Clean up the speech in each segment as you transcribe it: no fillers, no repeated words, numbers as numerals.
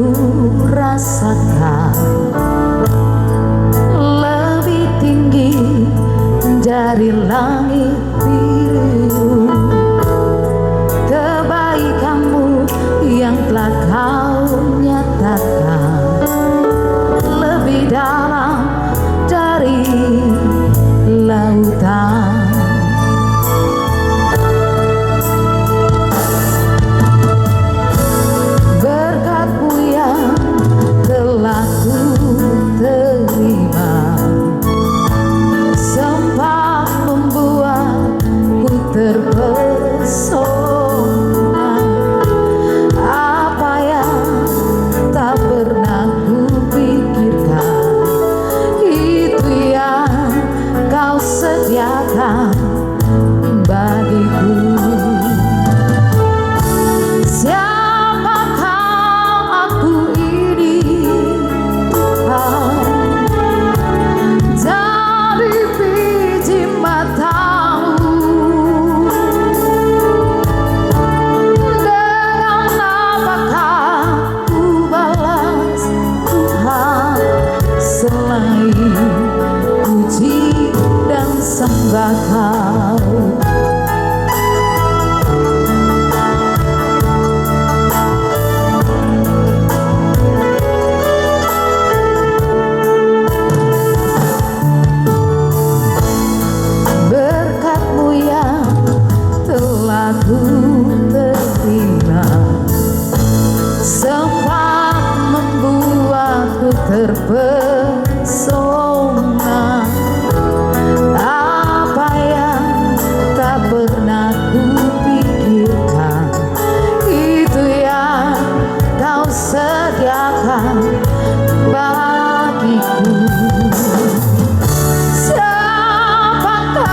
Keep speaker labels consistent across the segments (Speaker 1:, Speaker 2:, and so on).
Speaker 1: ku rasakan lebih tinggi dari langit biru. Kebaikanmu yang telah kau nyatakan lebih dalam dari lautan. Berkat-Mu yang telah ku terima sempat membuatku terpesona. Apa yang tak pernah ku pikirkan, itu yang kau sediakan bagiku. Siapakah aku ini, Tuhan, dari biji matamu. Dengan apakah ku balas, Tuhan, selain puji dan sembah Kau. Berkat-Mu yang telah ku terima sempat membuatku terpesona. Apa yang tak pernah ku pikirkan, itu yang kau sediakan bagiku. Siapakah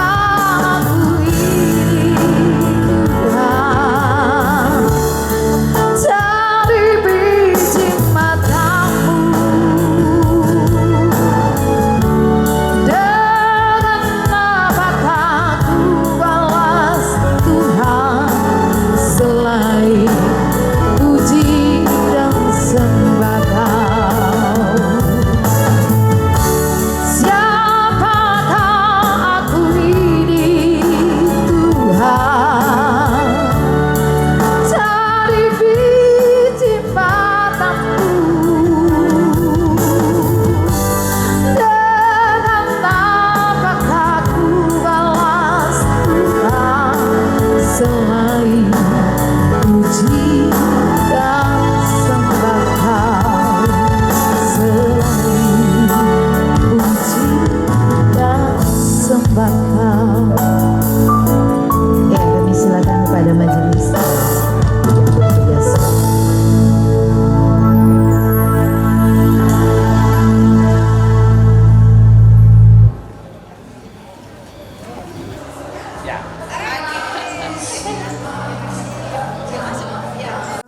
Speaker 1: aku ini, Tuhan, dari biji matamu. Dengan apakah ku balas, Tuhan, selain puji dan sembah Kau. Siapakah aku ini, Tuhan, dari biji matamu. Dengan apakah ku balas, Tuhan, selain puji dan sembah Kau. Selain puji dan sembah Kau. Ya, kami silakan kepada majelis yang bertugas.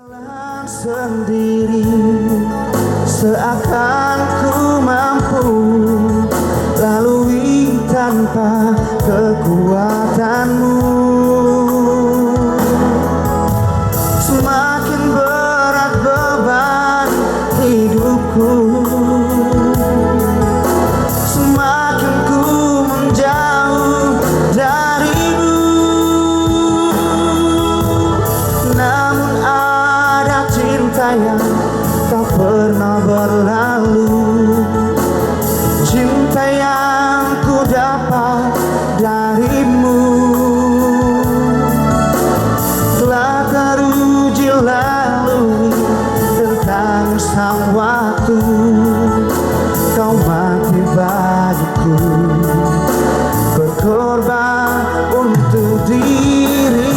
Speaker 2: Jalan sendiri seakan ku mampu lalui tanpa kekuatan-Mu. Semakin berat beban hidupku, semakin ku menjauh dari-Mu. Namun ada cinta yang tak pernah berlalu, cinta yang ku dapat dari-Mu. Telah teruji lalui tentang sang waktu, Kau mati bagiku, berkorban untuk diriku.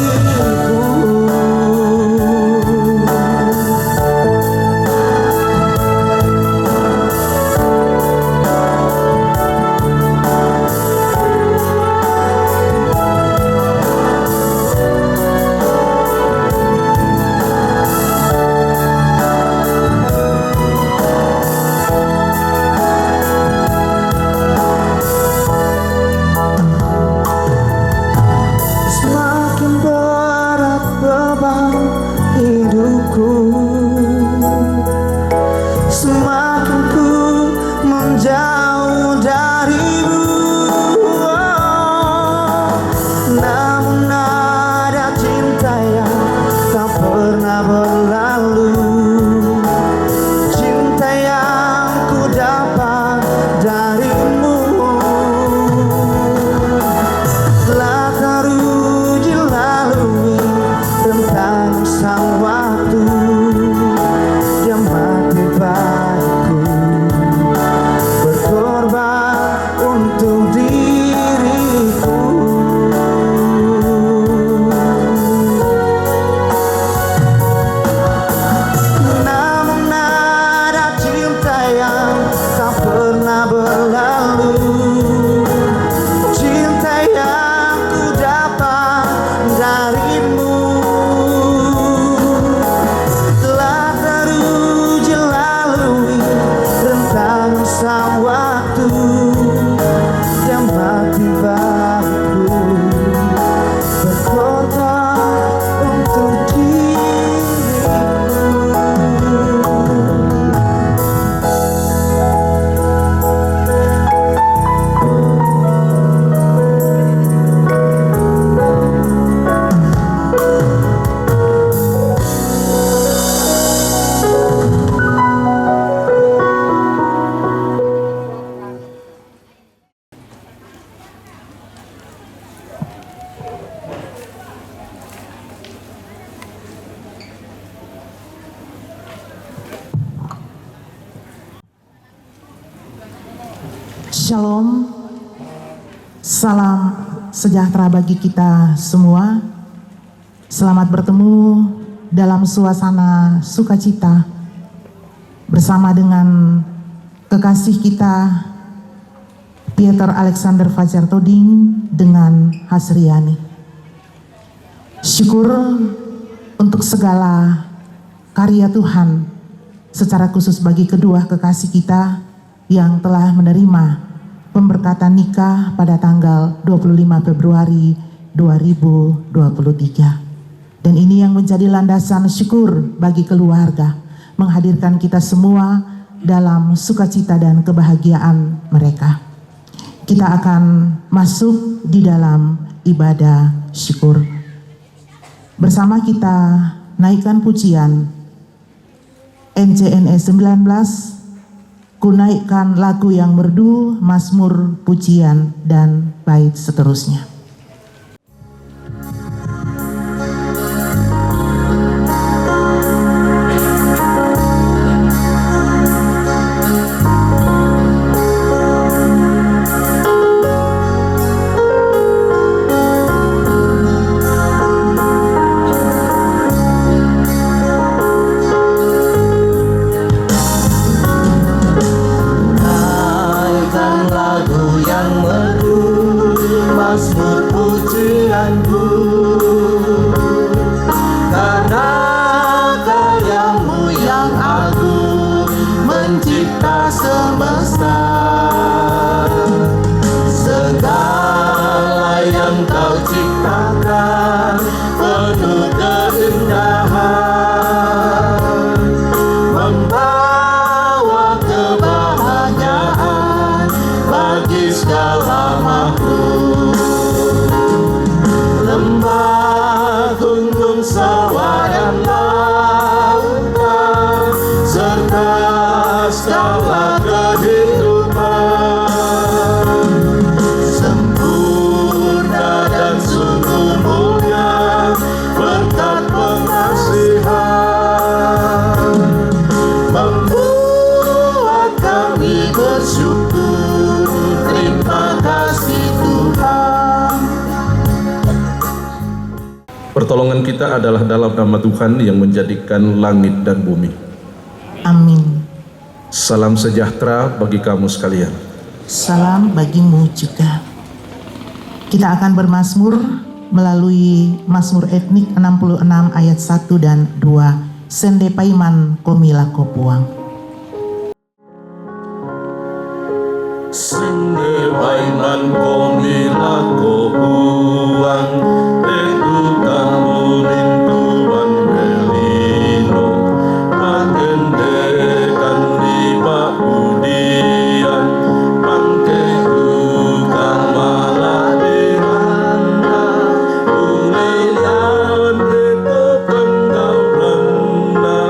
Speaker 3: Shalom, salam sejahtera bagi kita semua. Selamat bertemu dalam suasana sukacita bersama dengan kekasih kita Pieter Alexander Fajar Toding dengan Hasriani. Syukur untuk segala karya Tuhan, secara khusus bagi kedua kekasih kita yang telah menerima pemberkatan nikah pada tanggal 25 Februari 2023. Dan ini yang menjadi landasan syukur bagi keluarga, menghadirkan kita semua dalam sukacita dan kebahagiaan mereka. Kita akan masuk di dalam ibadah syukur. Bersama kita naikkan pujian NCNE 19, ku naikkan lagu yang merdu, mazmur, pujian, dan bait seterusnya.
Speaker 4: Pertolongan kita adalah dalam nama Tuhan yang menjadikan langit dan bumi.
Speaker 3: Amin.
Speaker 4: Salam sejahtera bagi kamu sekalian.
Speaker 3: Salam bagimu juga. Kita akan bermazmur melalui Mazmur Etnik 66 ayat 1 dan 2. Sende paiman komila kopuang.
Speaker 4: Sende paiman komila kopuang, tegukan murin tuan belino, pagendekan di pakudian, pangkegukan malah diranda, ulilian itu penggaulanna,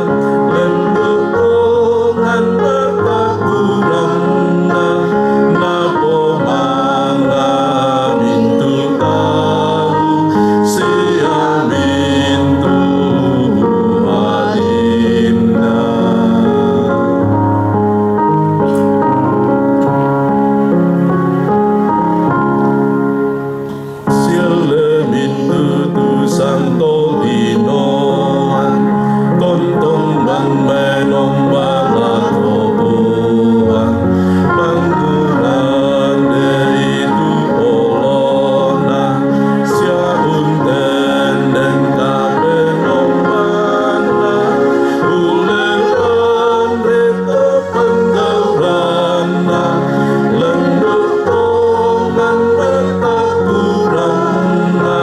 Speaker 4: lembut tongan berpakuranna, napo mangga mintu tahu, sia mintu adinda. Sile mintu tu santo dinoan, tontong bang menong balakobuan, panggulan itu olona, siaun tendeng kabenong mana, ulelan reta penggaulanna, lenduk tongan bertakuranna,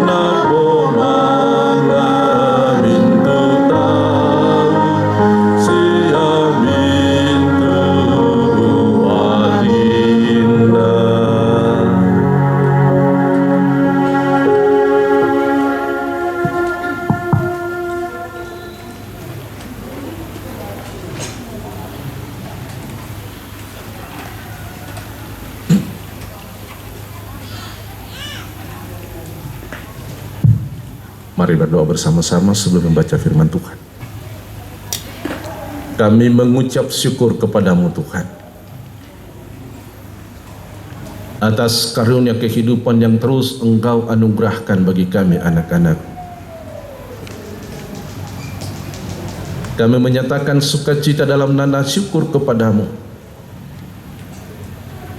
Speaker 4: napo mangga mintu tahu, sia mintu adinda. Mari berdoa bersama-sama sebelum membaca firman Tuhan. Kami mengucap syukur kepadamu Tuhan. atas karunia kehidupan yang terus Engkau anugerahkan bagi kami anak-anak. Kami menyatakan sukacita dalam nada syukur kepadamu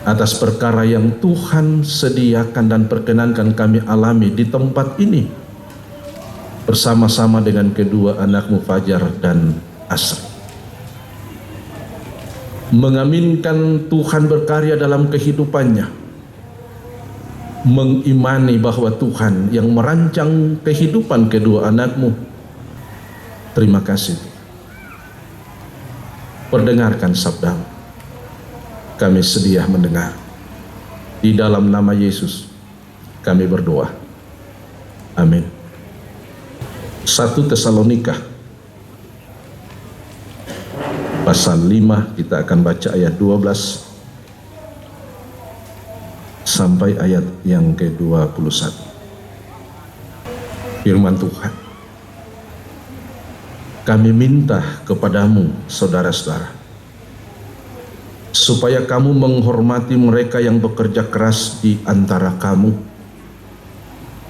Speaker 4: atas perkara yang Tuhan sediakan dan perkenankan kami alami di tempat ini bersama-sama dengan kedua anakmu Fajar dan Asri. Mengaminkan Tuhan berkarya dalam kehidupannya, mengimani bahwa Tuhan yang merancang kehidupan kedua anakmu. Terima kasih. Perdengarkan sabdamu, kami sedia mendengar. Di dalam nama Yesus kami berdoa, amin. 1 Tesalonika pasal 5, kita akan baca ayat 12 sampai ayat yang ke-21. Firman Tuhan, kami minta kepadamu, saudara-saudara, supaya kamu menghormati mereka yang bekerja keras di antara kamu,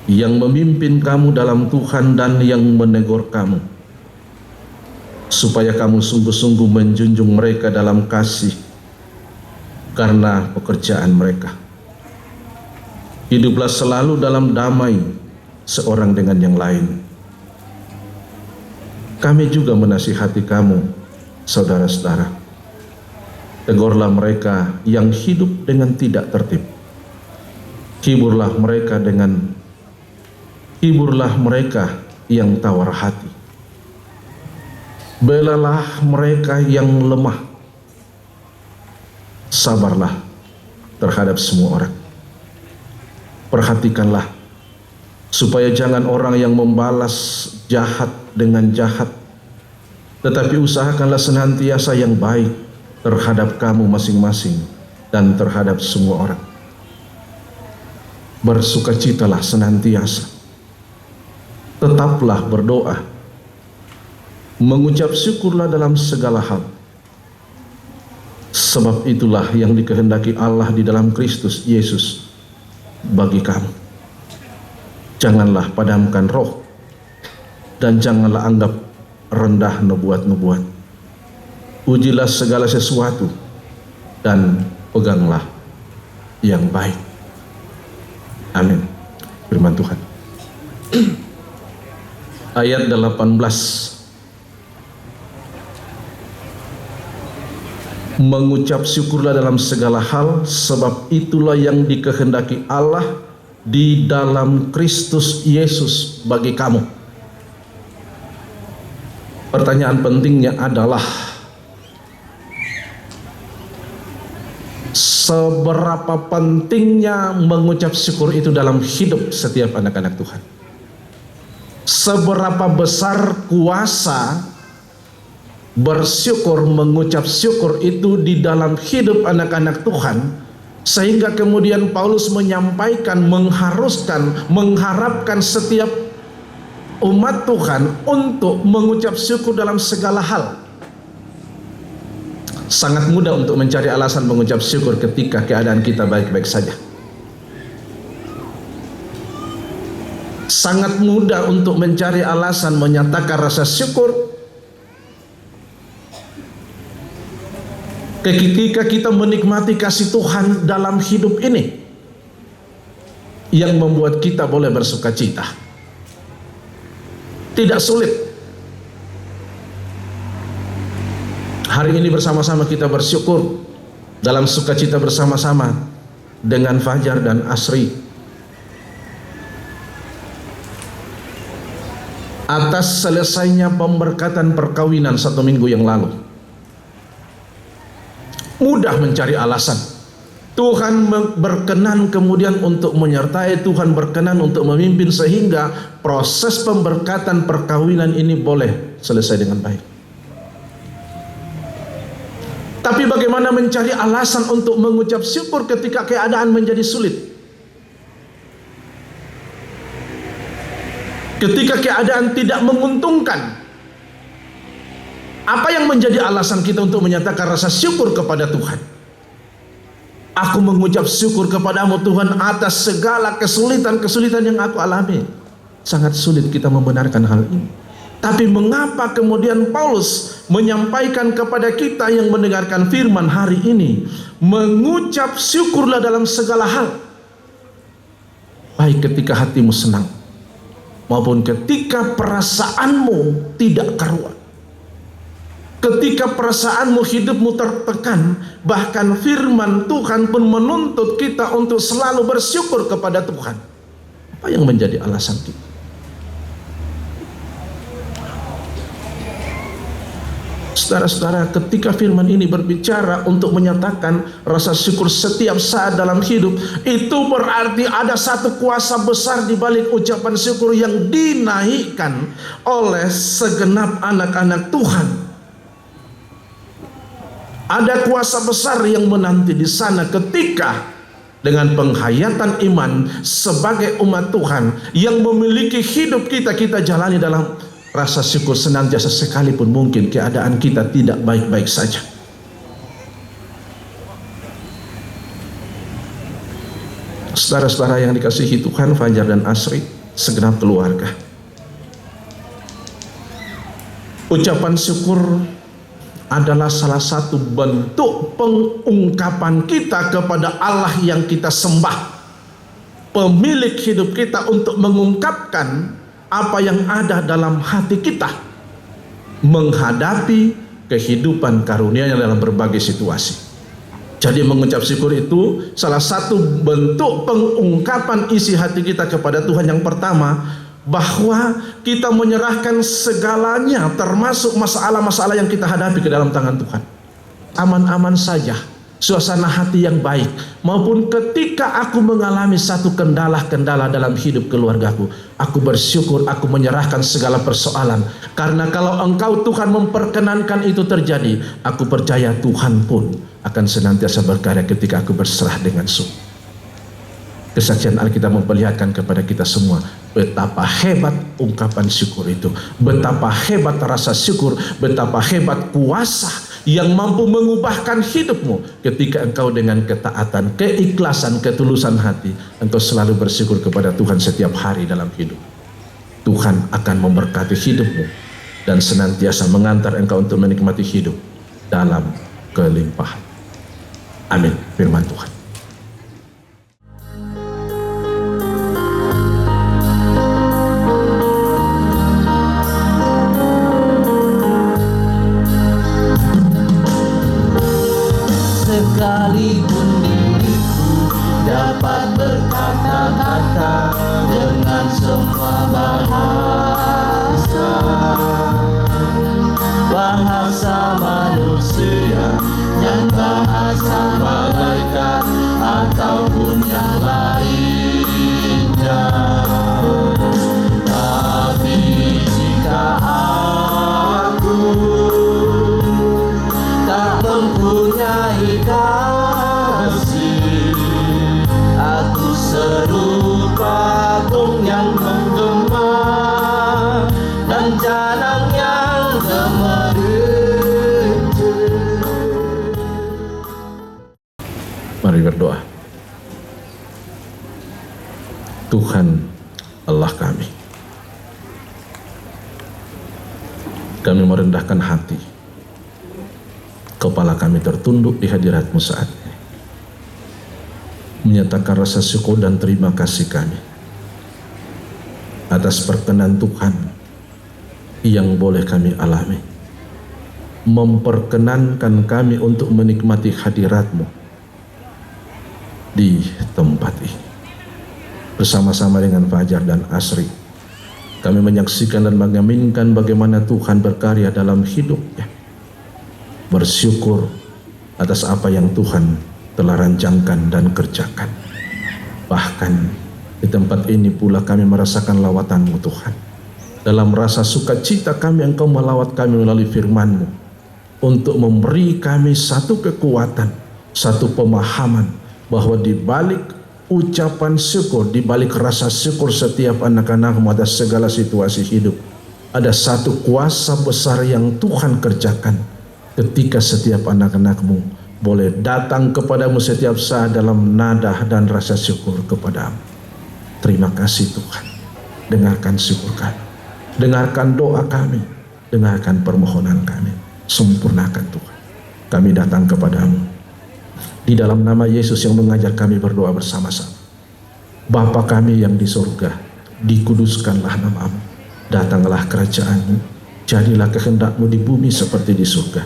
Speaker 4: yang memimpin kamu dalam Tuhan dan yang menegur kamu, supaya kamu sungguh-sungguh menjunjung mereka dalam kasih karena pekerjaan mereka. Hiduplah selalu dalam damai seorang dengan yang lain. Kami juga menasihati kamu, saudara-saudara. Tegurlah mereka yang hidup dengan tidak tertib. Hiburlah mereka yang tawar hati. Belalah mereka yang lemah. Sabarlah terhadap semua orang. Perhatikanlah supaya jangan orang yang membalas jahat dengan jahat, tetapi usahakanlah senantiasa yang baik terhadap kamu masing-masing dan terhadap semua orang. Bersukacitalah senantiasa, tetaplah berdoa, mengucap syukurlah dalam segala hal, sebab itulah yang dikehendaki Allah di dalam Kristus Yesus bagi kamu. Janganlah padamkan roh, dan janganlah anggap rendah nubuat-nubuat. Ujilah segala sesuatu dan peganglah yang baik. Amin. Firman Tuhan. Ayat 18. Mengucap syukurlah dalam segala hal, sebab itulah yang dikehendaki Allah di dalam Kristus Yesus bagi kamu. Pertanyaan pentingnya adalah, seberapa pentingnya mengucap syukur itu dalam hidup setiap anak-anak Tuhan? Seberapa besar kuasa bersyukur, mengucap syukur itu di dalam hidup anak-anak Tuhan, sehingga kemudian Paulus menyampaikan, mengharuskan, mengharapkan setiap umat Tuhan untuk mengucap syukur dalam segala hal. Sangat mudah untuk mencari alasan mengucap syukur ketika keadaan kita baik-baik saja. Sangat mudah untuk mencari alasan menyatakan rasa syukur ketika kita menikmati kasih Tuhan dalam hidup ini yang membuat kita boleh bersukacita. Tidak sulit. Hari ini bersama-sama kita bersyukur dalam sukacita bersama-sama dengan Fajar dan Asri atas selesainya pemberkatan perkawinan 1 minggu yang lalu. Mudah mencari alasan. Tuhan berkenan kemudian untuk menyertai, Tuhan berkenan untuk memimpin sehingga proses pemberkatan perkawinan ini boleh selesai dengan baik. Tapi bagaimana mencari alasan untuk mengucap syukur ketika keadaan menjadi sulit? Ketika keadaan tidak menguntungkan, apa yang menjadi alasan kita untuk menyatakan rasa syukur kepada Tuhan? Aku mengucap syukur kepadamu Tuhan atas segala kesulitan-kesulitan yang aku alami. Sangat sulit kita membenarkan hal ini. Tapi mengapa kemudian Paulus menyampaikan kepada kita yang mendengarkan firman hari ini, mengucap syukurlah dalam segala hal, baik ketika hatimu senang maupun ketika perasaanmu tidak karuan, ketika perasaanmu, hidupmu tertekan. Bahkan firman Tuhan pun menuntut kita untuk selalu bersyukur kepada Tuhan. Apa yang menjadi alasan kita? Saudara-saudara, ketika firman ini berbicara untuk menyatakan rasa syukur setiap saat dalam hidup, itu berarti ada satu kuasa besar di balik ucapan syukur yang dinaikkan oleh segenap anak-anak Tuhan. Ada kuasa besar yang menanti di sana ketika dengan penghayatan iman sebagai umat Tuhan yang memiliki hidup kita jalani dalam rasa syukur senantiasa, sekalipun mungkin keadaan kita tidak baik-baik saja. Saudara-saudara yang dikasihi Tuhan, Fajar dan Asri, segenap keluarga, ucapan syukur adalah salah satu bentuk pengungkapan kita kepada Allah yang kita sembah, pemilik hidup kita, untuk mengungkapkan apa yang ada dalam hati kita menghadapi kehidupan karunia-Nya dalam berbagai situasi. Jadi mengucap syukur itu salah satu bentuk pengungkapan isi hati kita kepada Tuhan. Yang pertama, bahwa kita menyerahkan segalanya, termasuk masalah-masalah yang kita hadapi, ke dalam tangan Tuhan. Aman-aman saja, suasana hati yang baik, maupun ketika aku mengalami satu kendala-kendala dalam hidup keluargaku, aku bersyukur, aku menyerahkan segala persoalan. Karena kalau Engkau Tuhan memperkenankan itu terjadi, aku percaya Tuhan pun akan senantiasa berkarya ketika aku berserah dengan sungguh. Kesaksian Alkitab memperlihatkan kepada kita semua betapa hebat ungkapan syukur itu, betapa hebat rasa syukur, betapa hebat kuasa yang mampu mengubahkan hidupmu ketika engkau dengan ketaatan, keikhlasan, ketulusan hati, engkau selalu bersyukur kepada Tuhan setiap hari dalam hidup. Tuhan akan memberkati hidupmu dan senantiasa mengantar engkau untuk menikmati hidup dalam kelimpahan. Amin. Firman Tuhan.
Speaker 2: Sekalipun diriku dapat berkata-kata dengan semua bahasa, bahasa manusia dan bahasa malaikat ataupun yang lainnya. Tapi jika aku tak mempunyai kasih, aku serupa tung yang menggema dan janang yang gemereje.
Speaker 4: Mari berdoa. Tuhan Allah kami merendahkan hati, kepala kami tertunduk di hadirat-Mu saat ini, menyatakan rasa syukur dan terima kasih kami atas perkenan Tuhan yang boleh kami alami, memperkenankan kami untuk menikmati hadirat-Mu di tempat ini. Bersama-sama dengan Fajar dan Asri, kami menyaksikan dan mengaminkan bagaimana Tuhan berkarya dalam hidupnya. Bersyukur atas apa yang Tuhan telah rancangkan dan kerjakan. Bahkan di tempat ini pula kami merasakan lawatan-Mu Tuhan. Dalam rasa sukacita kami Engkau melawat kami melalui firman-Mu, untuk memberi kami satu kekuatan, satu pemahaman bahwa di balik ucapan syukur, di balik rasa syukur setiap anak-anak-Mu atas segala situasi hidup, ada satu kuasa besar yang Tuhan kerjakan ketika setiap anak-anak-Mu boleh datang kepadamu setiap saat dalam nada dan rasa syukur kepadamu. Terima kasih Tuhan. Dengarkan syukur kami, dengarkan doa kami, dengarkan permohonan kami. Sempurnakan Tuhan. Kami datang kepadamu di dalam nama Yesus yang mengajar kami berdoa bersama-sama. Bapa kami yang di surga, dikuduskanlah namamu, datanglah kerajaanmu, jadilah kehendakmu di bumi seperti di surga.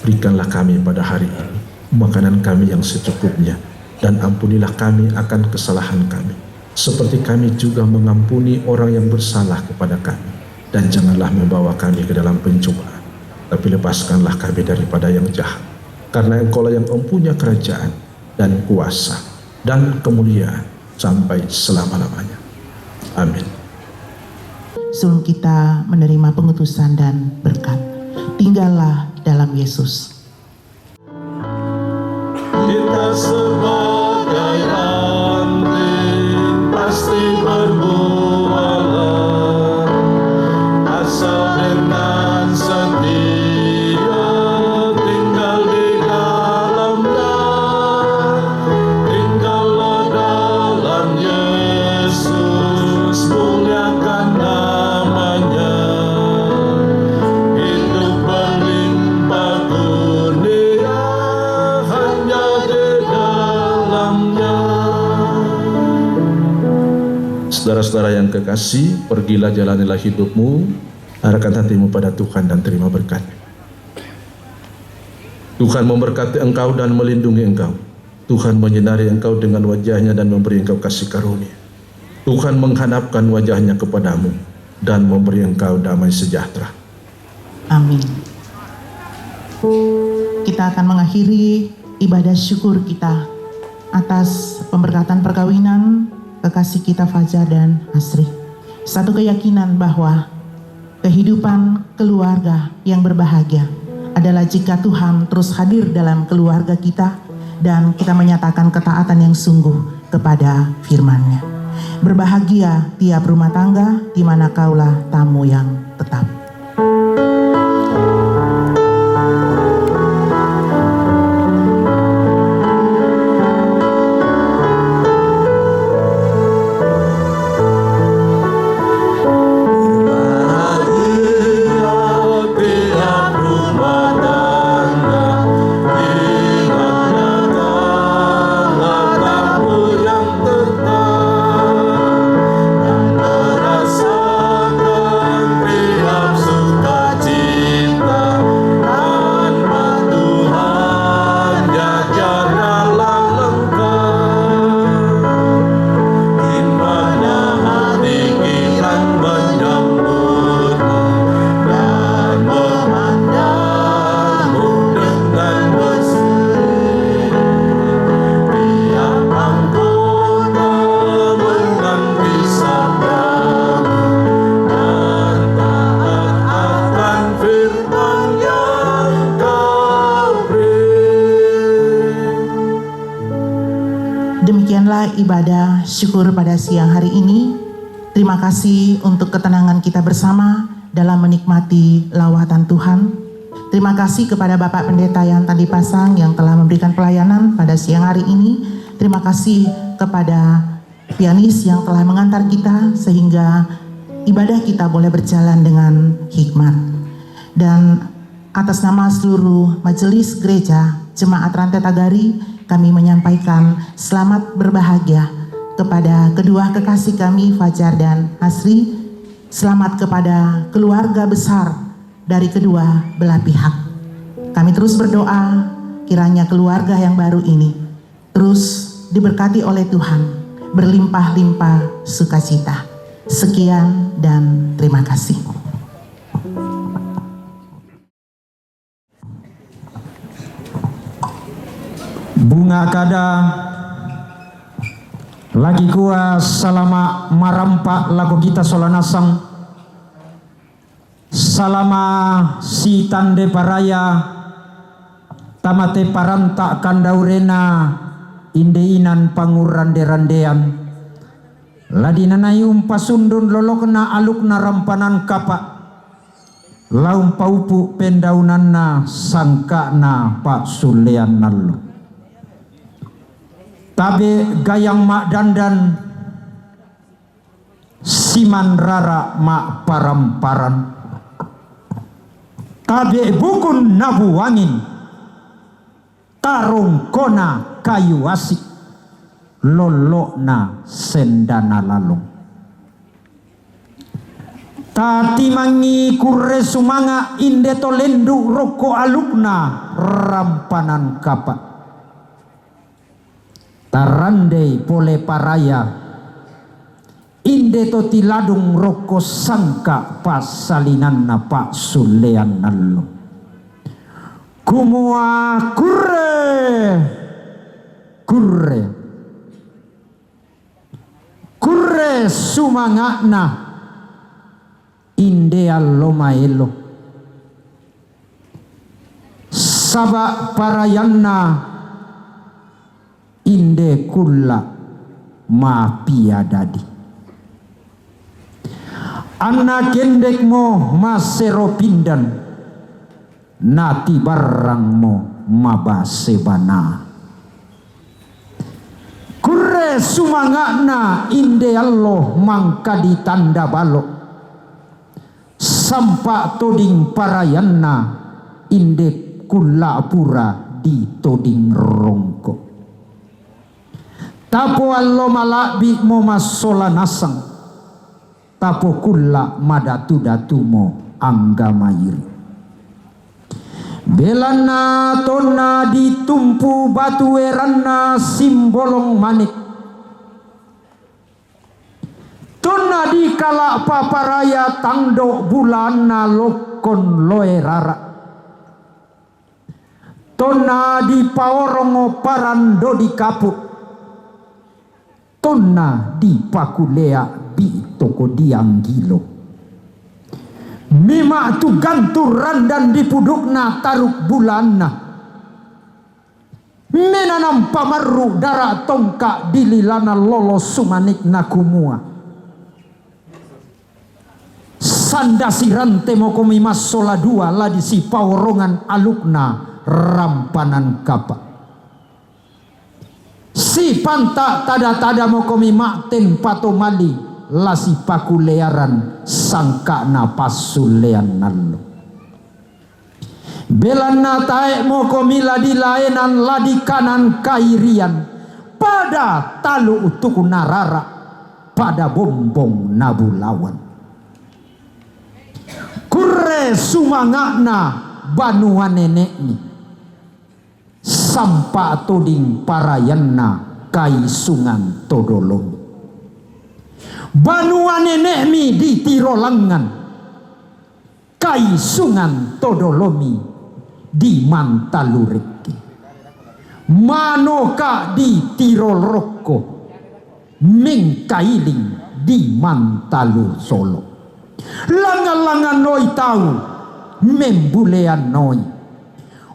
Speaker 4: Berikanlah kami pada hari ini makanan kami yang secukupnya, dan ampunilah kami akan kesalahan kami, seperti kami juga mengampuni orang yang bersalah kepada kami. Dan janganlah membawa kami ke dalam pencobaan, tapi lepaskanlah kami daripada yang jahat. Karena Engkaulah yang mempunyai kerajaan dan kuasa dan kemuliaan sampai selama-lamanya. Amin.
Speaker 3: Sebelum kita menerima pengutusan dan berkat, tinggallah dalam Yesus.
Speaker 2: Kita sebagai anting pasti berbualan, asal dengan setia tinggal di dalamnya. Tinggallah dalam Yesus, muliakan namanya. Hidup berlimpah kurnia hanya di dalamnya.
Speaker 4: Saudara-saudara yang kekasih, pergilah jalanilah hidupmu, arahkan hatimu pada Tuhan dan terima berkat. Tuhan memberkati engkau dan melindungi engkau. Tuhan menyinari engkau dengan wajahnya dan memberi engkau kasih karunia. Tuhan menghadapkan wajahnya kepadamu dan memberi engkau damai sejahtera.
Speaker 3: Amin. Kita akan mengakhiri ibadah syukur kita atas pemberkatan perkawinan kekasih kita Fajar dan Asri. Satu keyakinan bahwa kehidupan keluarga yang berbahagia adalah jika Tuhan terus hadir dalam keluarga kita dan kita menyatakan ketaatan yang sungguh kepada firman-Nya. Berbahagia tiap rumah tangga di mana kaulah tamu yang tetap. Demikianlah ibadah syukur pada siang hari ini. Terima kasih untuk ketenangan kita bersama dalam menikmati lawatan Tuhan. Terima kasih kepada Bapak Pendeta yang tadi pasang yang telah memberikan pelayanan pada siang hari ini. Terima kasih kepada pianis yang telah mengantar kita sehingga ibadah kita boleh berjalan dengan hikmat. Dan atas nama seluruh majelis gereja Jemaat Rantai Tagari, kami menyampaikan selamat berbahagia kepada kedua kekasih kami Fajar dan Asri. Selamat kepada keluarga besar dari kedua belah pihak. Kami terus berdoa kiranya keluarga yang baru ini terus diberkati oleh Tuhan, berlimpah-limpah sukacita. Sekian dan terima kasih.
Speaker 5: Bunga kada lagi kuah salama marampa lagu kita solanasang salama si tande paraya tamate paranta kandaurena indeinan pangurande-randean ladinanayum pasundun lolokna alukna rampanan kapa laum paupu pendaunanna sangkana Pak Sulean nallo. Tabe gayang mak dandan siman rara mak paramparan. Tabe bukun nabu angin tarung kona kayu asik lolokna sendana lalong. Tati mangi kure sumanga inde tolendu roko alukna rampanan kapak. Tarandei pole paraya inde to tiladung roko sangka pasalinanna Pak Sulean nallo. Kumua kure kure kure sumangakna inde allo maelo saba parayanna inde kulla ma piadadi. Anak kendek mo masero pindan nati barang mo mabasebana. Kure sumangakna inde allo mangkadi tanda balok sampak toding parayanna inde kula pura di toding rongko. Tapo allo malabi mo masola nasang tapo kula madatu datu mo anggamayiri. Belana tona ditumpu batu eranna simbolong manik. Tona di kala paparaya tangdo bulana lokon loe rara. Tona di paorongo parando di kapuk. Tona di pakulea bi toko dianggilo. Mima tu ganturan dan dipudukna taruk bulanna. Menanam pamaru dara tongka dililana lolo sumanik nakumua. Sandasi rante mokomi masola dua ladi si paurongan alukna rampanan kapa. Si panta tada-tada mokomi makten patomali lasi pakulearan sangka na pasulean nallo. Belana taek mokomi ladi laenan ladi kanan kairian pada talu utuku narara pada bombong nabulawan. Kure sumangakna banua nenekni sampa toding parayanna kaisungan todolong. Banua nenekmi di tirolangan kaisungan todolomi di mantaluriki. Manoka di tirol rokko mengkailing di mantalur solo. Langan-langan noi tahu membulean noi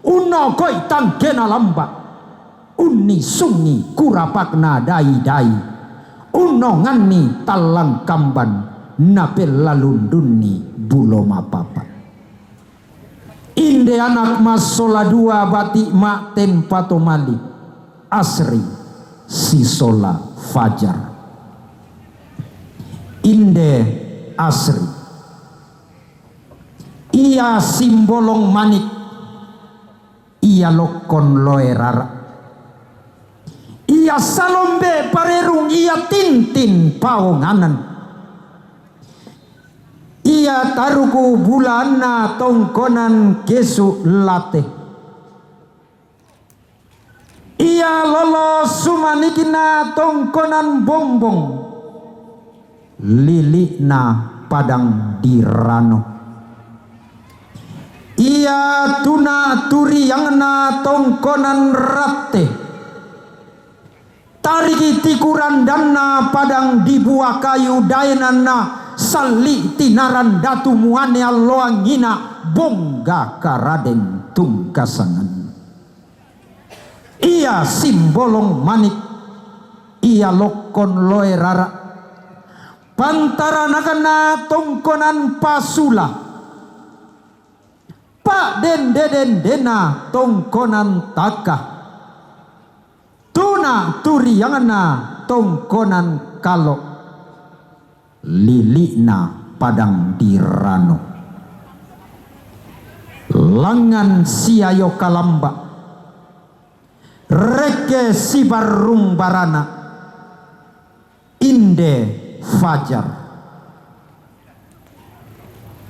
Speaker 5: uno koi tangkena lamba unni sungi kurapakna dai-dai uno ngani talang kamban napel lalundunni buloma papa. Inde anak masola dua batik mak tempato mali asri sisola fajar. Inde asri ia simbolong manik ia lokon loerara ia salombe parerung ia tintin paonganan ia taruku bulana tongkonan kesu late ia lolo sumanikina tongkonan bombong lilikna padang dirano ia tuna turi yang na tongkonan rate tariki tikuran danna padang dibuah kayu daenana sali tinaran datu muane alloangina bongga karaden tungkasangan. Ia simbolong manik ia lokon loerara pantara nakana tongkonan pasula Pak den deden dena tongkonan takah. Tuna turiyangana tongkonan kalau lilina padang dirano. Langan siayo kalamba reke sibarung barana inde fajar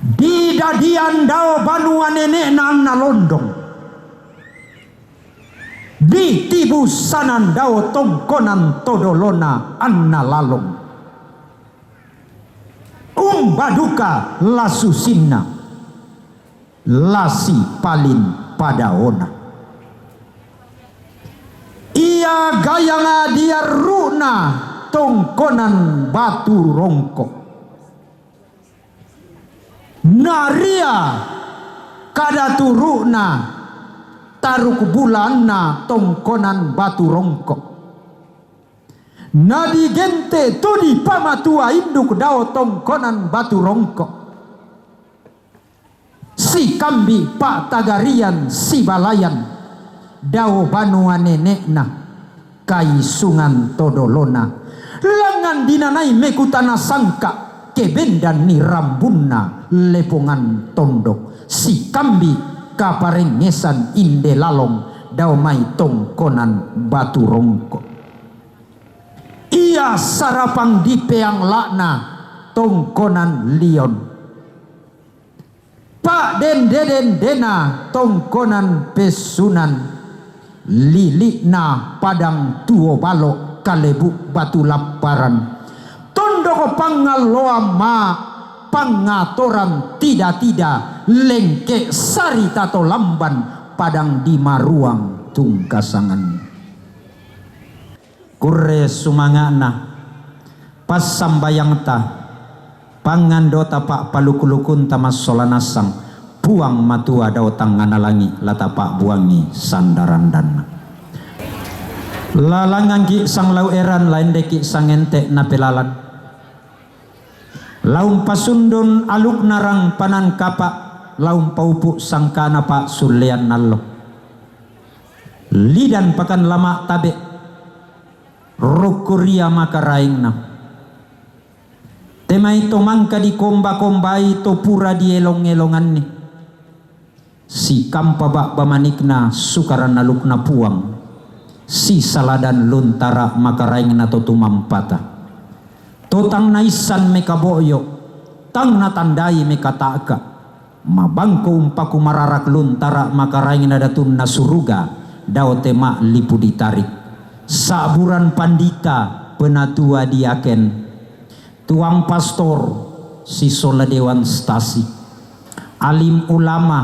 Speaker 5: di dadian dao banua nenek na londong di tibu sanan dao tongkonan todolona anna lalong baduka lasusinna lasi palin padaona ia gayanga dia runa tongkonan batu rongkok naria kada turuna taruk bulanna tongkonan batu rongkok nadi gente tudi pamatua induk dao tongkonan batu rongkok si kambi pak tagarian si balayan dao banua nenekna kai sungan todolona langan dinanai mekutana sangka kebendan ni rambunna lepongan tondok si kambi kaparengesan inde lalong dao mai tongkonan batu rongkok ia sarapang di peang lakna tongkonan lion pak den deden dena tongkonan pesunan lilikna padang tuo balok kalebu batu laparan tondoko pangaloa ma pangatoran tidak lengke sari tato lamban padang di maruang tungkasangan kure sumangana pas sambayang ta pangandota pak palukulukun tamas solanasang puang matua dao tangana langi lata pak buangi sandaran dan lalangan ki sang lau eran lain deki sang ente na pelalan laum pasundun aluk narang panan kapak laum paupu sang kana pak sulian nallo lidan pakan lama tabe rokuria makaraing na temai to mangka di komba-kombai to pura di elong-elongan ni si kampa bak bamanikna sukaran nalukna puang si saladan luntara makaraing na to tumampata totang naisan mekaboyo tang natandai mekataka mabangko umpaku mararak luntara makaraing na datun na suruga dao tema lipu ditarik saburan pandita penatua diaken tuang pastor si sola dewan stasi alim ulama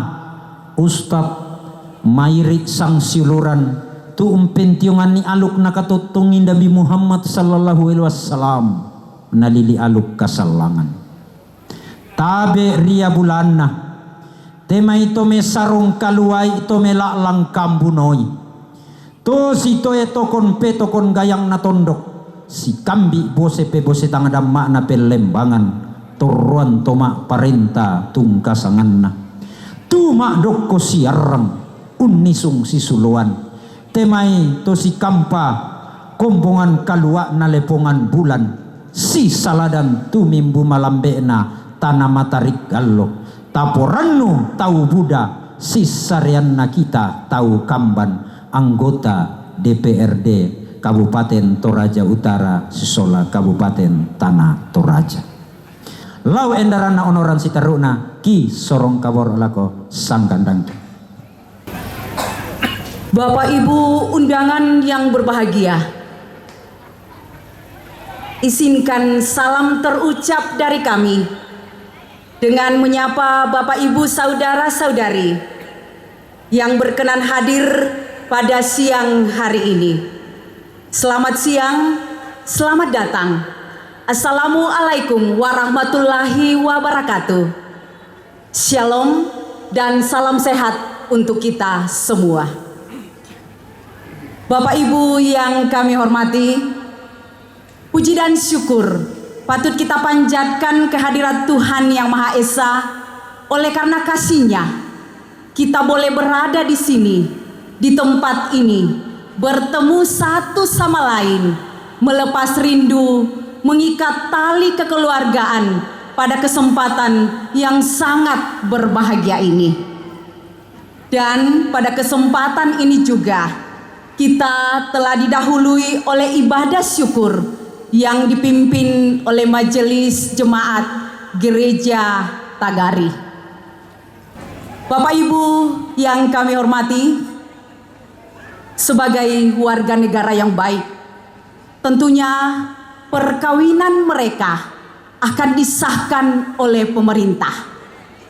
Speaker 5: ustad mairi sang siluran tu umpentiungan ni aluk nakatutungin Nabi Muhammad sallallahu alaihi wasallam nalili aluk kasalangan tabe ria bulanna tema ito me sarung kaluai ito me laklang kambunoi to si to etokon petokon gayang na tondok si kambi bose pe bose tangadam makna pelembangan toruan toma parenta tungkasangan na tu mak dokko siarang unisung si suluan temai to si kampa kombongan kalua na lepongan bulan si saladan tu mimbu malambe na tanah matarik gallo taporannu tau buda si sarian na kita tau kamban anggota DPRD Kabupaten Toraja Utara Sisola Kabupaten Tanah Toraja lau endarana onoran sitaruna ki sorong kabor lako sanggandang.
Speaker 6: Bapak Ibu undangan yang berbahagia, izinkan salam terucap dari kami dengan menyapa Bapak Ibu saudara-saudari yang berkenan hadir pada siang hari ini. Selamat siang, selamat datang. Assalamualaikum warahmatullahi wabarakatuh. Shalom dan salam sehat untuk kita semua. Bapak Ibu yang kami hormati, puji dan syukur patut kita panjatkan kehadirat Tuhan Yang Maha Esa oleh karena kasih-Nya kita boleh berada di sini, di tempat ini, bertemu satu sama lain, melepas rindu, mengikat tali kekeluargaan pada kesempatan yang sangat berbahagia ini. Dan pada kesempatan ini juga kita telah didahului oleh ibadah syukur yang dipimpin oleh Majelis Jemaat Gereja Tagari. Bapak Ibu yang kami hormati, sebagai warga negara yang baik, tentunya perkawinan mereka akan disahkan oleh pemerintah.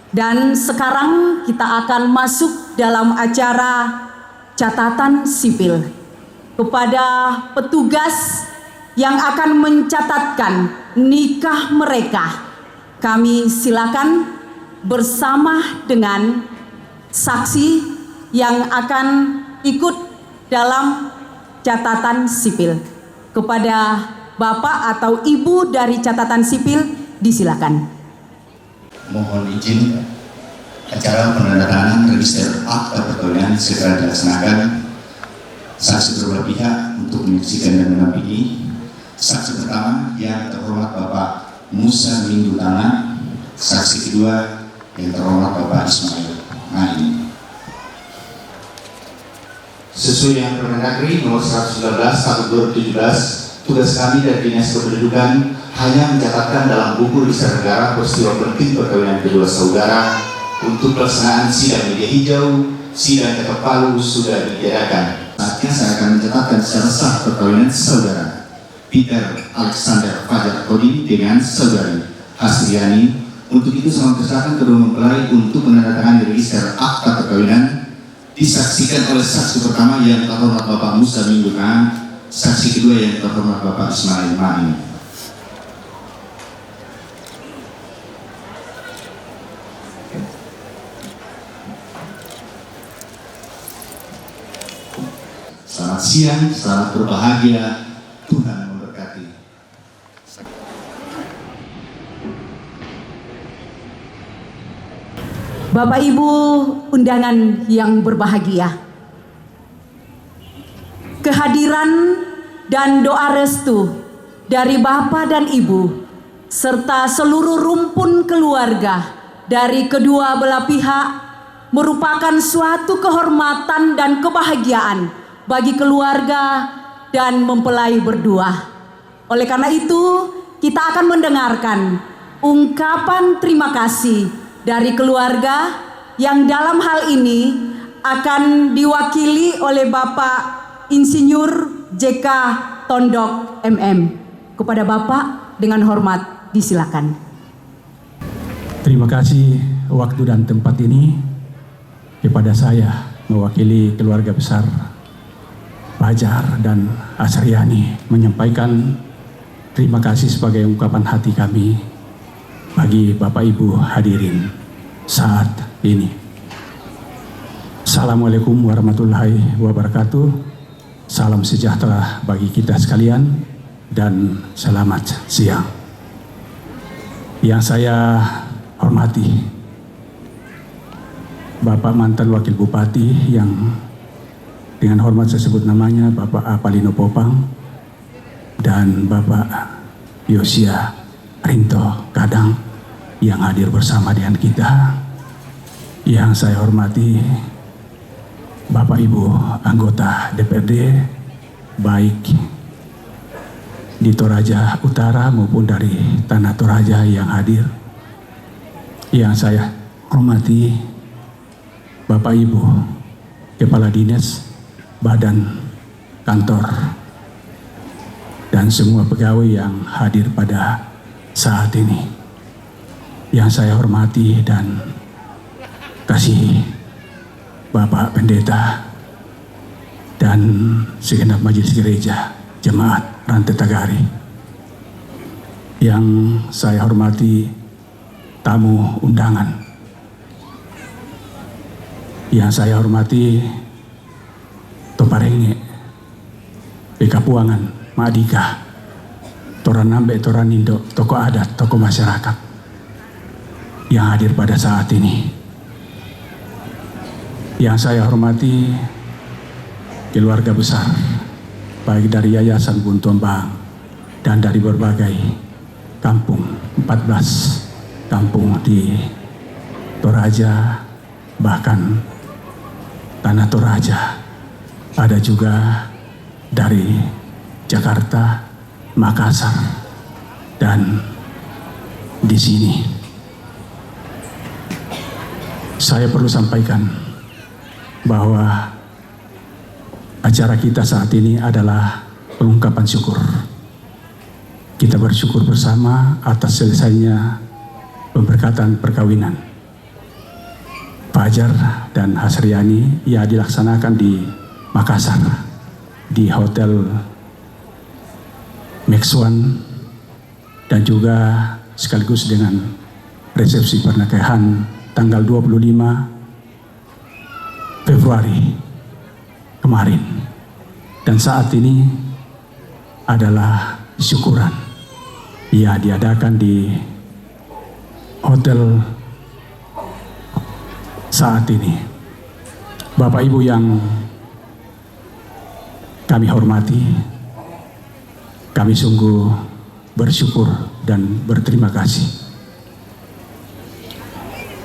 Speaker 6: Dan sekarang kita akan masuk dalam acara catatan sipil. Kepada petugas yang akan mencatatkan nikah mereka, kami silakan bersama dengan saksi yang akan ikut dalam catatan sipil. Kepada Bapak atau Ibu dari catatan sipil, disilakan.
Speaker 7: Mohon izin, acara penandatanganan register akta perkawinan segera dilaksanakan. Saksi beberapa pihak untuk menyaksikan dan mendampingi. Saksi pertama yang terhormat Bapak Musa Minggu Tana. Saksi kedua yang terhormat Bapak Ismail Main. Sesuai yang Permendagri nomor 119 tahun 2017, tugas kami dari Dinas Kependudukan hanya mencatatkan dalam buku register negara peristiwa penting perkawinan kedua saudara. Untuk pelaksanaan sidang media hijau, sidang ketok palu sudah ditiadakan. Saatnya saya akan mencatatkan secara sah perkawinan saudara Peter Alexander Fajar Kodi dengan saudari Hasriani. Untuk itu saya mempersilakan kedua mempelai untuk menandatangani register akta perkawinan, disaksikan oleh saksi pertama yang terhormat Bapak Musa Minggu Tana, saksi kedua yang terhormat Bapak Ismail Main. Selamat siang, selamat berbahagia, Tuhan memberkati.
Speaker 6: Bapak Ibu undangan yang berbahagia, kehadiran dan doa restu dari Bapak dan Ibu serta seluruh rumpun keluarga dari kedua belah pihak merupakan suatu kehormatan dan kebahagiaan bagi keluarga dan mempelai berdua. Oleh karena itu, kita akan mendengarkan ungkapan terima kasih dari keluarga yang dalam hal ini akan diwakili oleh Bapak Insinyur JK Tondok MM. Kepada Bapak dengan hormat disilakan.
Speaker 8: Terima kasih waktu dan tempat ini kepada saya mewakili keluarga besar Fajar dan Asriani menyampaikan terima kasih sebagai ungkapan hati kami bagi Bapak Ibu hadirin saat ini. Assalamualaikum warahmatullahi wabarakatuh. Salam sejahtera bagi kita sekalian dan selamat siang. Yang saya hormati Bapak mantan Wakil Bupati yang dengan hormat saya sebut namanya, Bapak Apalino Popang dan Bapak Yosia Rinto Kadang yang hadir bersama dengan kita. Yang saya hormati Bapak Ibu anggota DPRD baik di Toraja Utara maupun dari Tanah Toraja yang hadir. Yang saya hormati Bapak Ibu Kepala Dinas, Badan Kantor, dan semua pegawai yang hadir pada saat ini. Yang saya hormati dan kasih Bapak Pendeta dan segenap majelis gereja Jemaat Rantai Tagari. Yang saya hormati tamu undangan. Yang saya hormati Toparenge, Pekapuangan, Madika, Toranambe, Toranindo, tokoh adat, tokoh masyarakat yang hadir pada saat ini. Yang saya hormati keluarga besar, baik dari Yayasan Buntuan Bang dan dari berbagai kampung, 14 kampung di Toraja, bahkan tanah Toraja. Ada juga dari Jakarta, Makassar, dan di sini. Saya perlu sampaikan bahwa acara kita saat ini adalah pengungkapan syukur. Kita bersyukur bersama atas selesainya pemberkatan perkawinan Fajar dan Hasriani yang dilaksanakan di Makassar di Hotel Maxwan, dan juga sekaligus dengan resepsi pernikahan tanggal 25 Februari kemarin. Dan saat ini adalah syukuran yang diadakan di hotel saat ini. Bapak Ibu yang kami hormati, kami sungguh bersyukur dan berterima kasih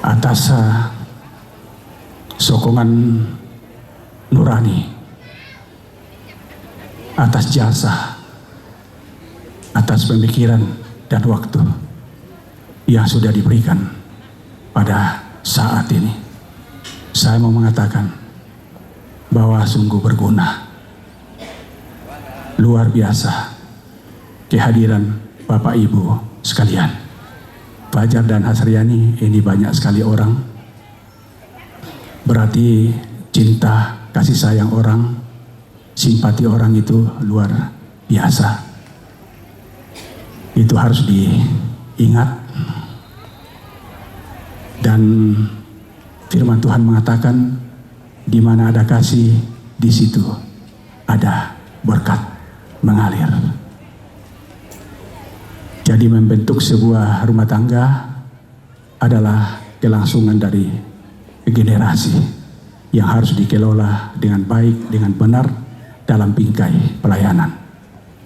Speaker 8: atas sokongan nurani, atas jasa, atas pemikiran dan waktu yang sudah diberikan pada saat ini. Saya mau mengatakan bahwa sungguh berguna, luar biasa kehadiran Bapak Ibu sekalian. Fajar dan Hasriani ini banyak sekali orang, berarti cinta, kasih sayang orang, simpati orang itu luar biasa. Itu harus diingat. Dan firman Tuhan mengatakan, di mana ada kasih, di situ ada berkat mengalir. Jadi membentuk sebuah rumah tangga adalah kelangsungan dari generasi yang harus dikelola dengan baik, dengan benar dalam bingkai pelayanan.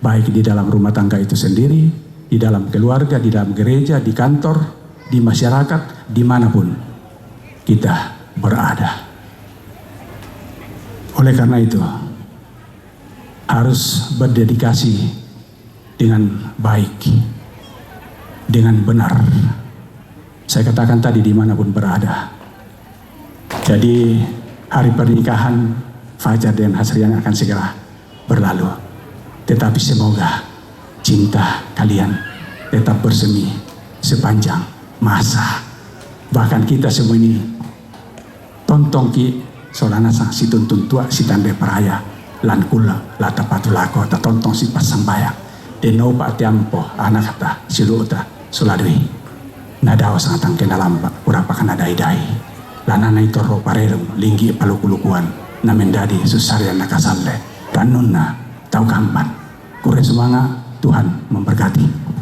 Speaker 8: Baik di dalam rumah tangga itu sendiri, di dalam keluarga, di dalam gereja, di kantor, di masyarakat, dimanapun kita berada. Oleh karena itu, harus berdedikasi dengan baik, dengan benar. Saya katakan tadi, dimanapun berada. Jadi hari pernikahan Fajar dan Hasriani akan segera berlalu. Tetapi semoga cinta kalian tetap bersemi sepanjang masa. Bahkan kita semua ini tontong ki solana sang si tuntun tua si tanda peraya lan kula lata patulako ta tontong si pasambaya denau pa tiampo anak kata siluta suladui nadaw sang tang kenalamba urapa kana dai-dai lanana itoro parerem linggi palukulukuan na mendadi susarian nakasalle tanunna tau kampan kure semanga Tuhan memberkati.